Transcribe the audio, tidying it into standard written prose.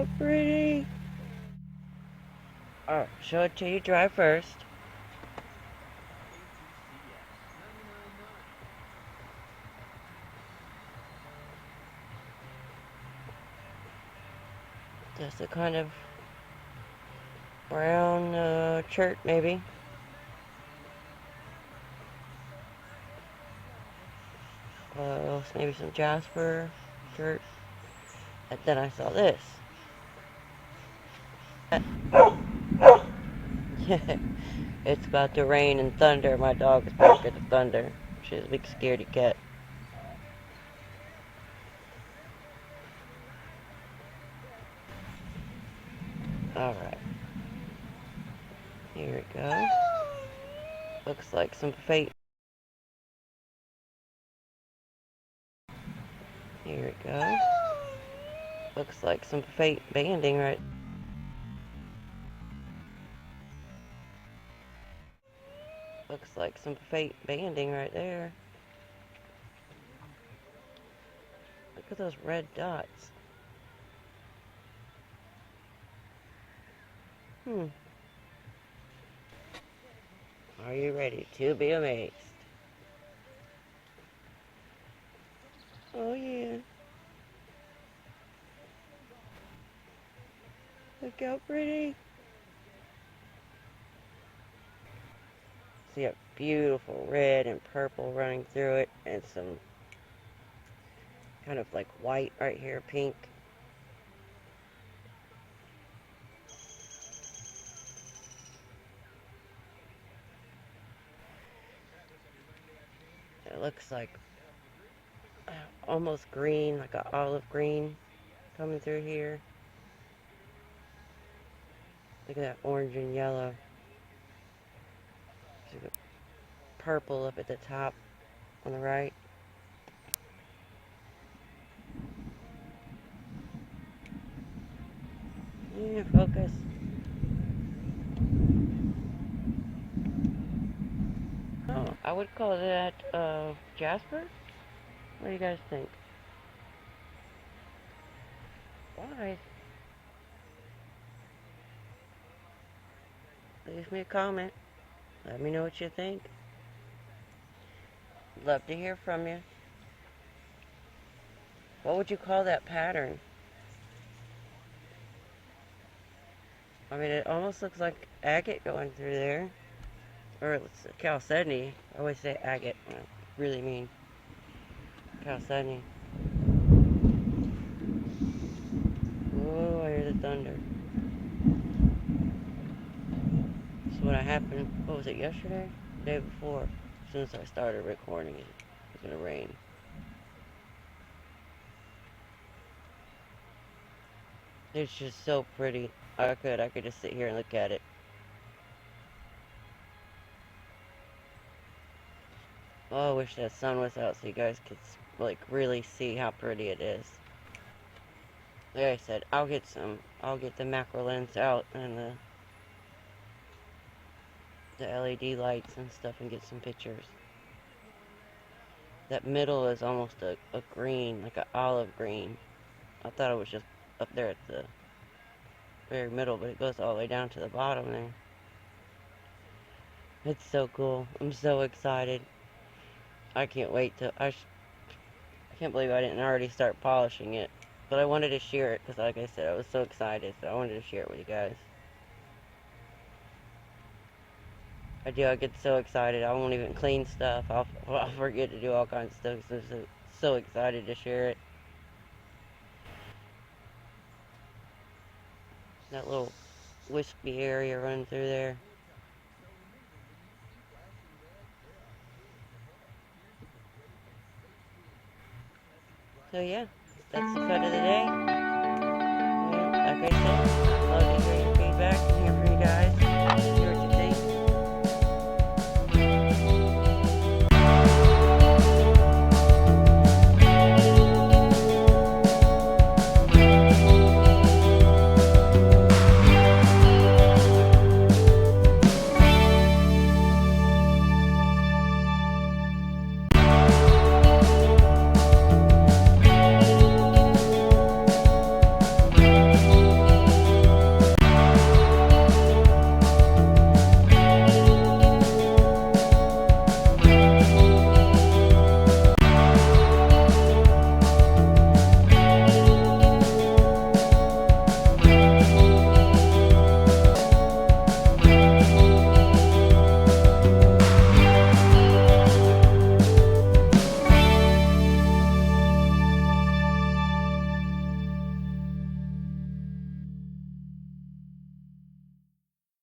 how pretty. Alright, show it to you dry first. Just a kind of brown chert, maybe. Maybe some Jasper chert. And then I saw this. It's about to rain and thunder. My dog is pretty scared of thunder. She's a big scaredy cat. Alright. Here it goes. Looks like some fate. Here it goes. Looks like some fate banding right. Looks like some fate banding right there. Look at those red dots. Are you ready to be amazed? Oh yeah. Look how pretty. See a beautiful red and purple running through it, and some kind of like white right here, pink. It looks like almost green, like an olive green coming through here. Look at that orange and yellow. There's a purple up at the top on the right. Yeah, focus. Oh, I would call that Jasper. What do you guys think? Why? Leave me a comment. Let me know what you think. Love to hear from you. What would you call that pattern? I mean, it almost looks like agate going through there. Or it's chalcedony. I always say agate. I really mean chalcedony. Oh, I hear the thunder. This is what happened. What was it, yesterday? The day before. As soon as I started recording it, it was going to rain. It's just so pretty. I could just sit here and look at it. Oh, I wish that sun was out so you guys could, like, really see how pretty it is. Like I said, I'll get the macro lens out and the LED lights and stuff and get some pictures. That middle is almost a green, like an olive green. I thought it was just up there at the very middle, but it goes all the way down to the bottom there. It's so cool. I'm so excited. I can't wait to, I can't believe I didn't already start polishing it. But I wanted to share it because, like I said, I was so excited, so I wanted to share it with you guys. I get so excited, I won't even clean stuff. I'll forget to do all kinds of stuff because I'm so excited to share it. That little wispy area running through there. So yeah, that's the cut of the day. And like I said,